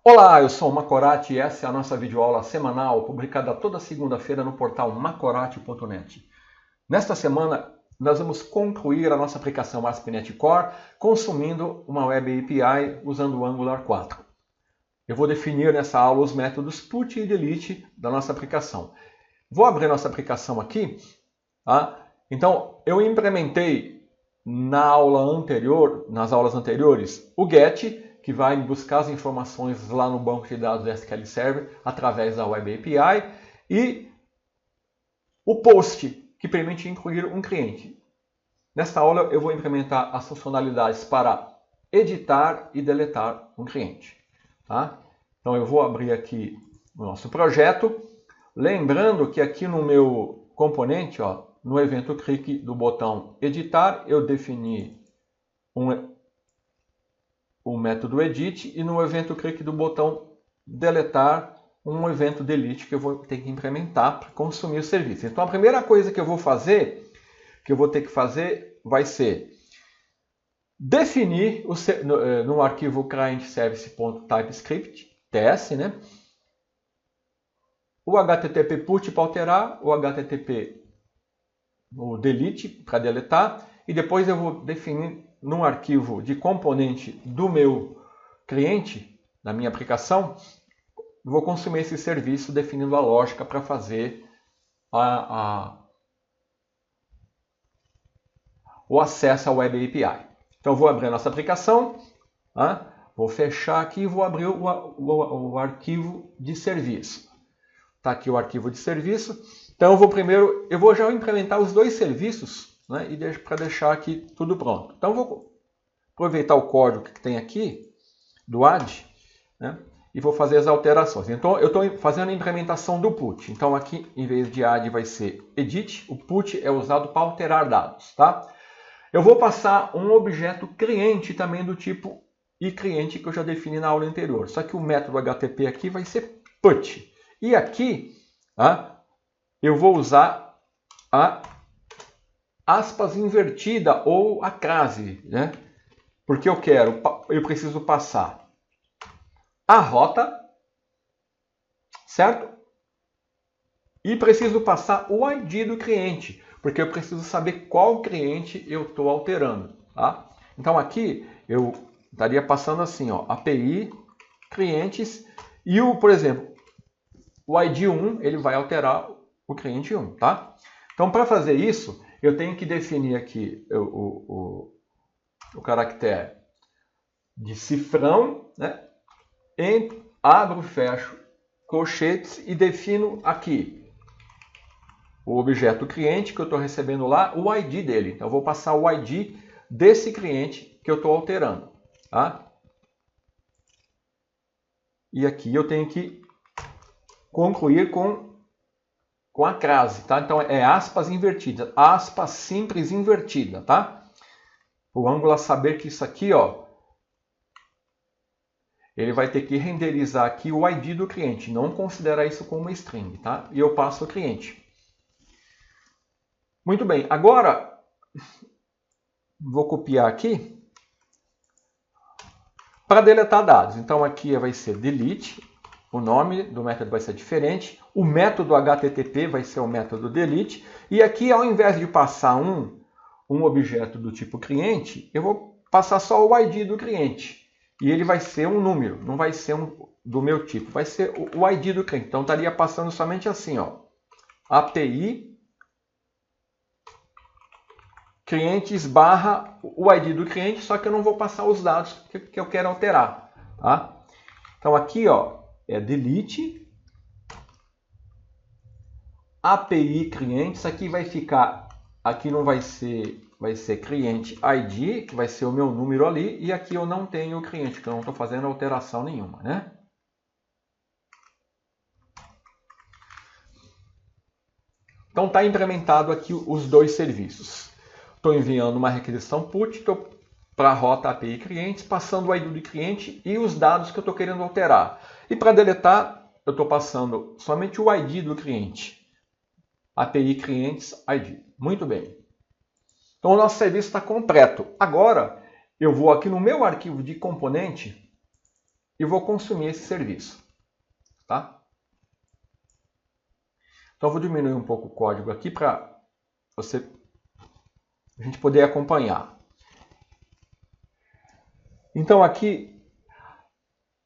Olá, eu sou o Macorati e essa é a nossa videoaula semanal, publicada toda segunda-feira no portal macorati.net. Nesta semana, nós vamos concluir a nossa aplicação ASP.NET Core consumindo uma Web API usando o Angular 4. Eu vou definir nessa aula os métodos put e delete da nossa aplicação. Vou abrir nossa aplicação aqui. Tá? Então, eu implementei nas aulas anteriores, o get, que vai buscar as informações lá no banco de dados do SQL Server através da Web API, e o post, que permite incluir um cliente. Nesta aula eu vou implementar as funcionalidades para editar e deletar um cliente. Tá? Então eu vou abrir aqui o nosso projeto, lembrando que aqui no meu componente, no evento clique do botão editar, eu defini o método edit, e no evento clique do botão deletar, um evento delete que eu vou ter que implementar para consumir o serviço. Então a primeira coisa que eu vou ter que fazer, vai ser definir no arquivo client-service.typescript, TS, né? O HTTP put para alterar, o HTTP o delete para deletar, e depois eu vou definir num arquivo de componente do meu cliente, da minha aplicação, vou consumir esse serviço definindo a lógica para fazer o acesso à Web API. Então vou abrir a nossa aplicação, vou fechar aqui e vou abrir o arquivo de serviço. Está aqui o arquivo de serviço. Então eu vou já implementar os dois serviços, né, e para deixar aqui tudo pronto. Então vou aproveitar o código que tem aqui do add, né, e vou fazer as alterações. Então eu estou fazendo a implementação do put. Então aqui, em vez de add, vai ser edit. O put é usado para alterar dados. Tá? Eu vou passar um objeto cliente também do tipo iCliente, que eu já defini na aula anterior. Só que o método HTTP aqui vai ser put. E aqui eu vou usar a aspas invertida ou a crase, né? Porque eu preciso passar a rota, certo? E preciso passar o ID do cliente, porque eu preciso saber qual cliente eu estou alterando. Tá? Então aqui eu estaria passando assim, API, clientes, e por exemplo, o ID 1 ele vai alterar o cliente 1. Tá? Então para fazer isso, eu tenho que definir aqui o caractere de cifrão, né? Abro, fecho colchetes e defino aqui o objeto cliente que eu estou recebendo lá, o ID dele. Então eu vou passar o ID desse cliente que eu estou alterando. Tá? E aqui eu tenho que concluir com a crase, tá? Então é aspas invertidas, aspas simples invertida, tá? O Angular saber que isso aqui, ele vai ter que renderizar aqui o ID do cliente, não considerar isso como uma string, tá? E eu passo o cliente. Muito bem, agora vou copiar aqui para deletar dados. Então aqui vai ser delete. O nome do método vai ser diferente. O método HTTP vai ser o método delete. E aqui, ao invés de passar um objeto do tipo cliente, eu vou passar só o ID do cliente. E ele vai ser um número, não vai ser do meu tipo. Vai ser o ID do cliente. Então, estaria passando somente assim, API clientes barra o ID do cliente, só que eu não vou passar os dados que eu quero alterar. Tá? Então, aqui, é delete API clientes. Aqui vai ficar, aqui não vai ser cliente ID, que vai ser o meu número ali, e aqui eu não tenho o cliente, que eu não estou fazendo alteração nenhuma, né? Então está implementado aqui os dois serviços. Estou enviando uma requisição put para a rota API clientes, passando o ID do cliente e os dados que eu estou querendo alterar. E para deletar, eu estou passando somente o ID do cliente. API clientes ID. Muito bem. Então o nosso serviço está completo. Agora eu vou aqui no meu arquivo de componente e vou consumir esse serviço. Tá? Então, eu vou diminuir um pouco o código aqui para a gente poder acompanhar. Então, aqui,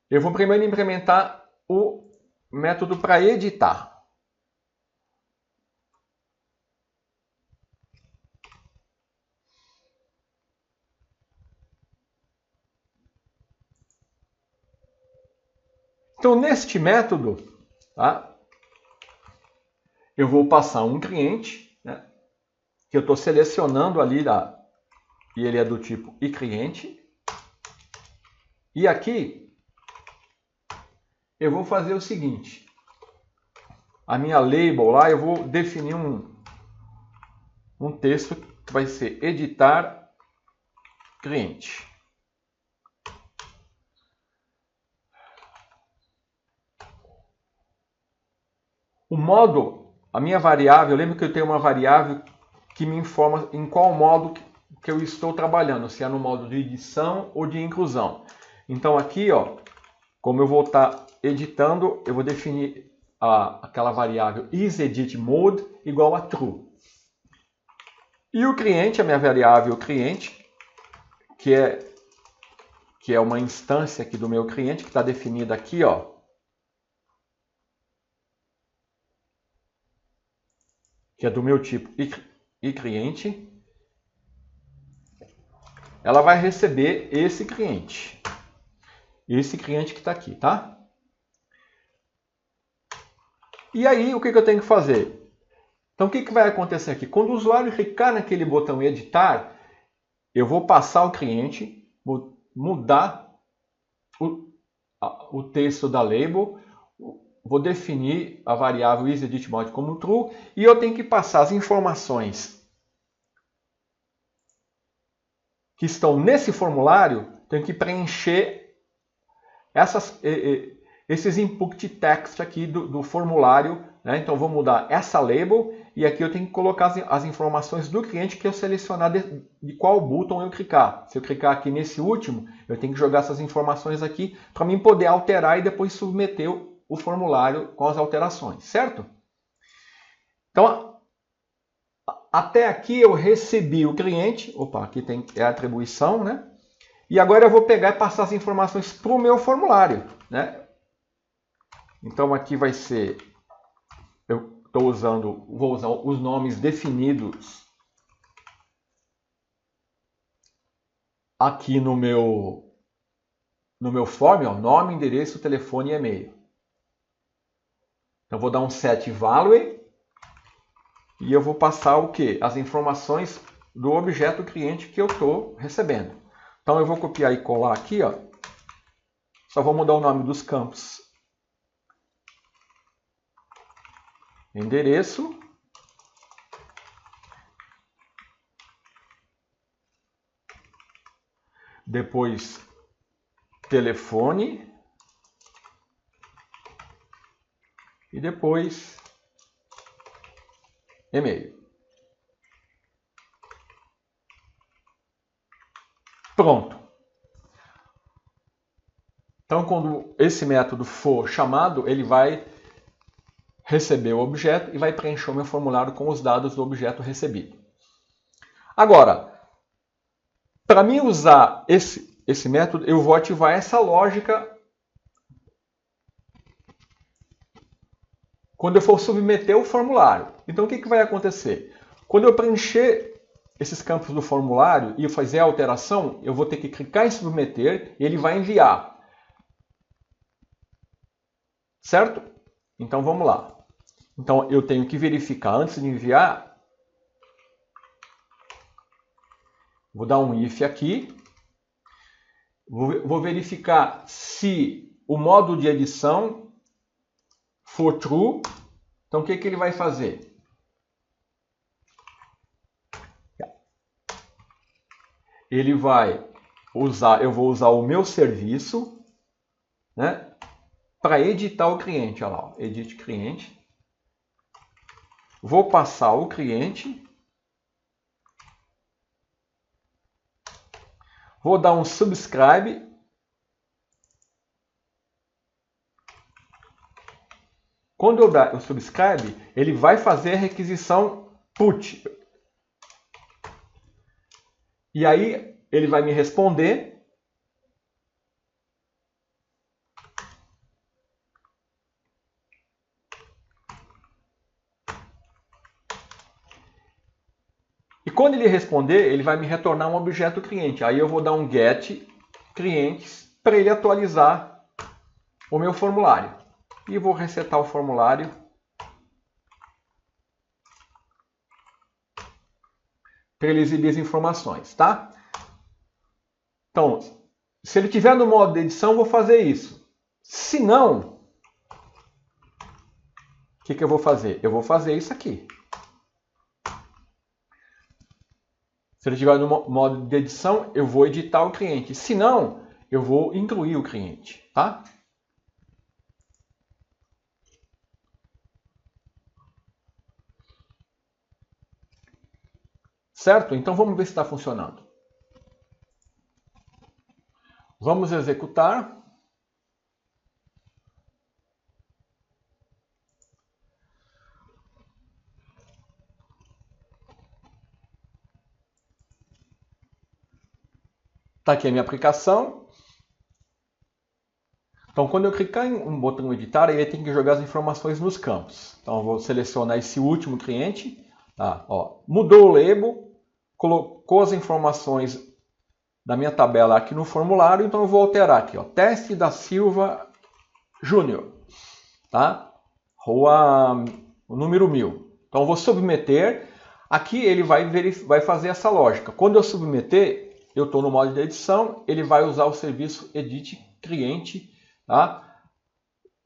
eu vou primeiro implementar o método para editar. Então, neste método, tá, eu vou passar um cliente, né, que eu estou selecionando ali, e ele é do tipo iCliente. E aqui, eu vou fazer o seguinte. A minha label lá, eu vou definir um texto que vai ser editar cliente. O modo, a minha variável, lembra que eu tenho uma variável que me informa em qual modo que eu estou trabalhando, se é no modo de edição ou de inclusão. Então aqui, ó, como eu vou estar editando, eu vou definir aquela variável isEditMode igual a true. E o cliente, a minha variável cliente, que é uma instância aqui do meu cliente, que está definida aqui, ó, que é do meu tipo iCliente, ela vai receber esse cliente que está aqui, tá? E aí, o que eu tenho que fazer? Então, o que vai acontecer aqui? Quando o usuário clicar naquele botão editar, eu vou passar o cliente, vou mudar o texto da label, vou definir a variável isEditMode como true, e eu tenho que passar as informações que estão nesse formulário, tenho que preencher esses input text aqui do formulário, né? Então vou mudar essa label e aqui eu tenho que colocar as informações do cliente que eu selecionar de qual botão eu clicar. Se eu clicar aqui nesse último, eu tenho que jogar essas informações aqui para mim poder alterar e depois submeter o formulário com as alterações, certo? Então, até aqui eu recebi o cliente, opa, aqui é a atribuição, né? E agora eu vou pegar e passar as informações para o meu formulário, né? Então aqui vai ser, vou usar os nomes definidos aqui no meu form, ó, nome, endereço, telefone e e-mail. Então vou dar um set value e eu vou passar o quê? As informações do objeto cliente que eu estou recebendo. Então eu vou copiar e colar aqui, ó. Só vou mudar o nome dos campos. Endereço. Depois telefone. E depois e-mail. Pronto. Então, quando esse método for chamado, ele vai receber o objeto e vai preencher o meu formulário com os dados do objeto recebido. Agora, para mim usar esse método, eu vou ativar essa lógica quando eu for submeter o formulário. Então, o que vai acontecer? Quando eu preencher esses campos do formulário e fazer a alteração, eu vou ter que clicar em submeter e ele vai enviar. Certo? Então, vamos lá. Então, eu tenho que verificar antes de enviar. Vou dar um if aqui. Vou verificar se o modo de edição for true. Então, o que ele vai fazer? Ele vai usar, eu vou usar o meu serviço, né, para editar o cliente. Olha lá, ó, edit cliente. Vou passar o cliente. Vou dar um subscribe. Quando eu dar o subscribe, ele vai fazer a requisição put. E aí ele vai me responder. E quando ele responder, ele vai me retornar um objeto cliente. Aí eu vou dar um get clientes para ele atualizar o meu formulário. E vou resetar o formulário para ele exibir as informações, tá? Então, se ele tiver no modo de edição, eu vou fazer isso. Se não, o que eu vou fazer? Eu vou fazer isso aqui. Se ele estiver no modo de edição, eu vou editar o cliente. Se não, eu vou incluir o cliente, tá? Certo? Então vamos ver se está funcionando. Vamos executar. Está aqui a minha aplicação. Então, quando eu clicar em um botão editar, ele tem que jogar as informações nos campos. Então, eu vou selecionar esse último cliente. Tá? Ó, mudou o label, colocou as informações da minha tabela aqui no formulário. Então, eu vou alterar aqui. Ó, Teste da Silva Júnior. Tá? Rua, o número 1000. Então, eu vou submeter. Aqui ele vai fazer essa lógica. Quando eu submeter, eu estou no modo de edição, ele vai usar o serviço Edit Cliente. Tá?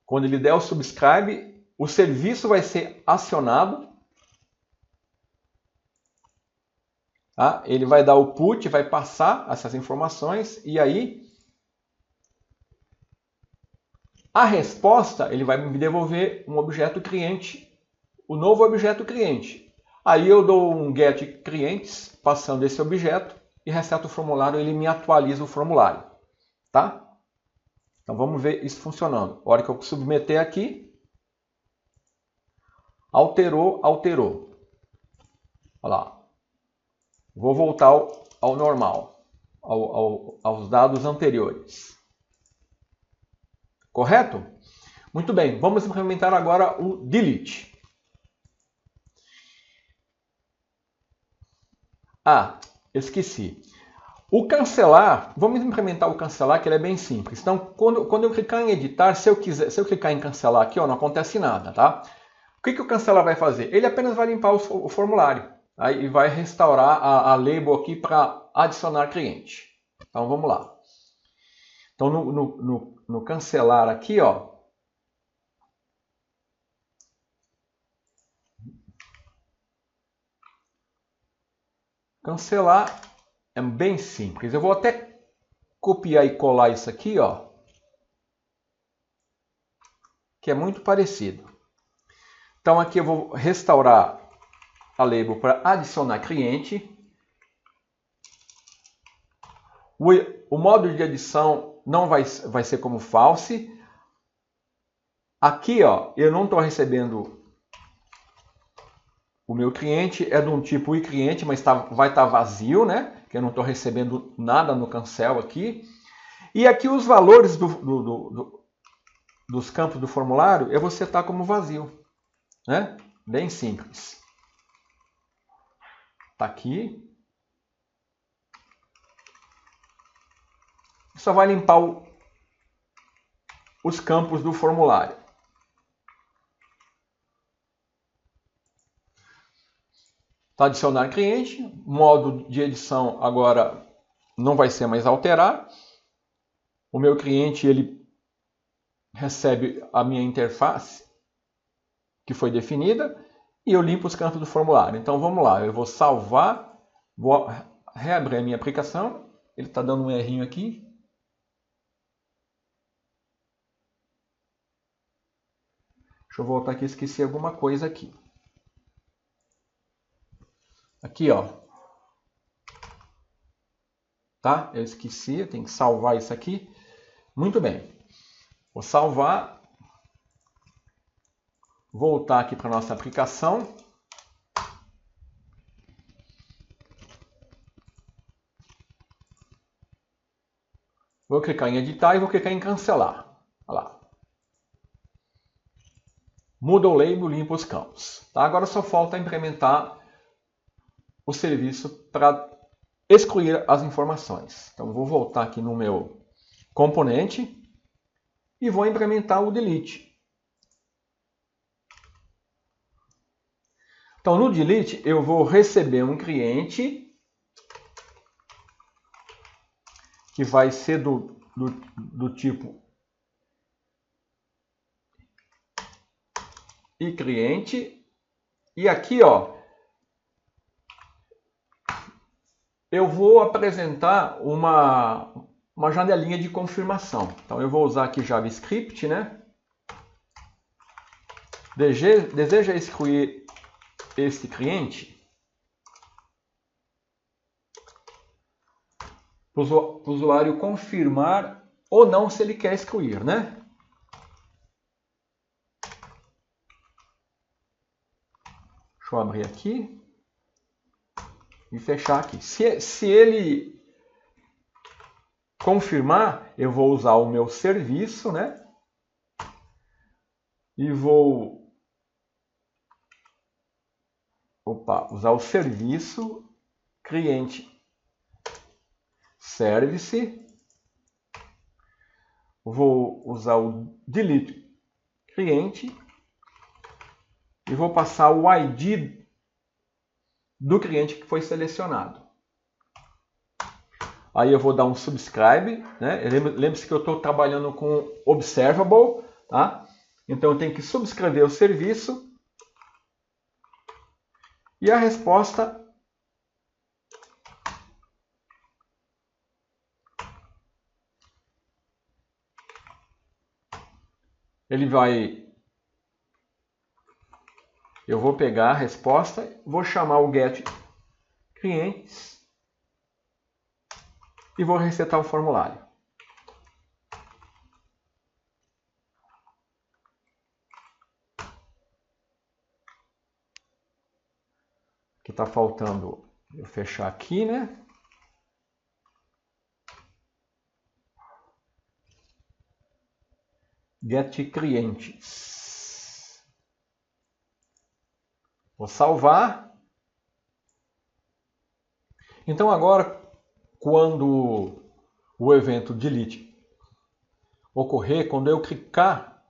Quando ele der o subscribe, o serviço vai ser acionado. Tá? Ele vai dar o put, vai passar essas informações e aí a resposta ele vai me devolver um objeto cliente, o novo objeto cliente. Aí eu dou um get clientes passando esse objeto e reseto o formulário, ele me atualiza o formulário, tá? Então vamos ver isso funcionando. A hora que eu submeter aqui, alterou. Olha lá. Vou voltar ao normal, aos dados anteriores. Correto? Muito bem, vamos implementar agora o delete. Ah, esqueci. O cancelar, vamos implementar o cancelar, que ele é bem simples. Então, quando eu clicar em editar, se eu clicar em cancelar aqui, ó, não acontece nada, tá? O que o cancelar vai fazer? Ele apenas vai limpar o formulário, tá? E vai restaurar a label aqui para adicionar cliente. Então, vamos lá. Então, no cancelar aqui, ó, cancelar é bem simples. Eu vou até copiar e colar isso aqui, ó, que é muito parecido. Então aqui eu vou restaurar a label para adicionar cliente. O modo de adição não vai ser como false. Aqui, ó, eu não estou recebendo o meu cliente, é de um tipo iCliente, mas vai estar vazio, né? Que eu não estou recebendo nada no cancel aqui. E aqui os valores dos campos do formulário eu vou setar como vazio, né? Bem simples. Tá aqui. Só vai limpar os campos do formulário. Tá, adicionar cliente, modo de edição agora não vai ser mais alterar. O meu cliente ele recebe a minha interface que foi definida e eu limpo os campos do formulário. Então vamos lá, eu vou salvar, vou reabrir a minha aplicação. Ele está dando um errinho aqui. Deixa eu voltar aqui, esqueci alguma coisa aqui. Aqui, ó. Tá? Eu esqueci, eu tenho que salvar isso aqui. Muito bem. Vou salvar. voltar aqui para a nossa aplicação. Vou clicar em editar e vou clicar em cancelar. Olha lá. Muda o label, limpa os campos. Tá? Agora só falta implementar o serviço para excluir as informações. Então vou voltar aqui no meu componente e vou implementar o delete. Então no delete eu vou receber um cliente que vai ser do tipo e cliente, e aqui ó, eu vou apresentar uma janelinha de confirmação. Então eu vou usar aqui JavaScript, né? Deseja excluir este cliente? Para o usuário confirmar ou não se ele quer excluir, né? Deixa eu abrir aqui e fechar aqui. Se ele confirmar, eu vou usar o meu serviço, né? E vou usar o serviço cliente service. Vou usar o delete cliente e vou passar o ID do cliente que foi selecionado. Aí eu vou dar um subscribe, né? Lembre-se que eu estou trabalhando com observable, tá? Então eu tenho que subscrever o serviço e a resposta eu vou pegar a resposta, vou chamar o get clientes e vou resetar o formulário. Que está faltando eu fechar aqui, né? Get clientes. Vou salvar. Então agora, quando o evento delete ocorrer, quando eu clicar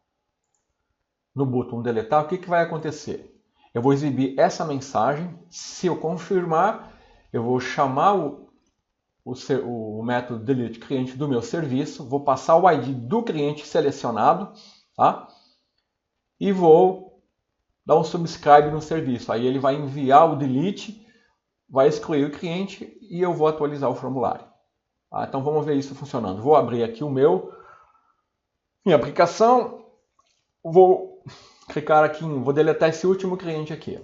no botão deletar, o que vai acontecer? Eu vou exibir essa mensagem. Se eu confirmar, eu vou chamar o método delete cliente do meu serviço, vou passar o ID do cliente selecionado, tá? E vou dar um subscribe no serviço. Aí ele vai enviar o delete, vai excluir o cliente e eu vou atualizar o formulário. Tá? Então vamos ver isso funcionando. Vou abrir aqui minha aplicação, vou clicar aqui vou deletar esse último cliente aqui.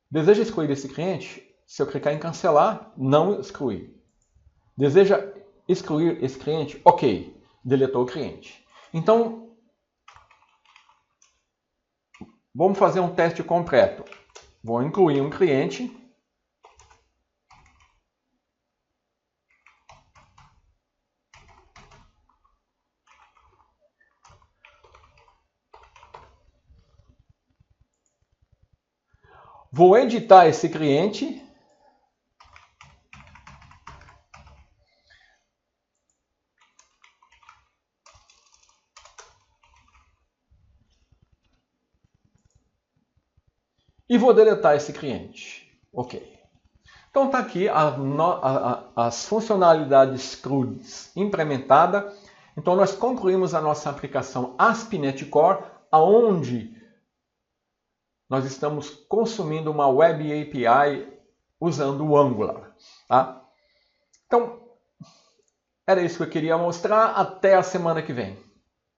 Deseja excluir esse cliente? Se eu clicar em cancelar, não excluir. Deseja excluir esse cliente? Ok, deletou o cliente. Então, vamos fazer um teste completo. Vou incluir um cliente. Vou editar esse cliente. E vou deletar esse cliente. Ok. Então está aqui as funcionalidades CRUDs implementadas. Então nós concluímos a nossa aplicação ASP.NET Core, onde nós estamos consumindo uma Web API usando o Angular. Tá? Então, era isso que eu queria mostrar. Até a semana que vem.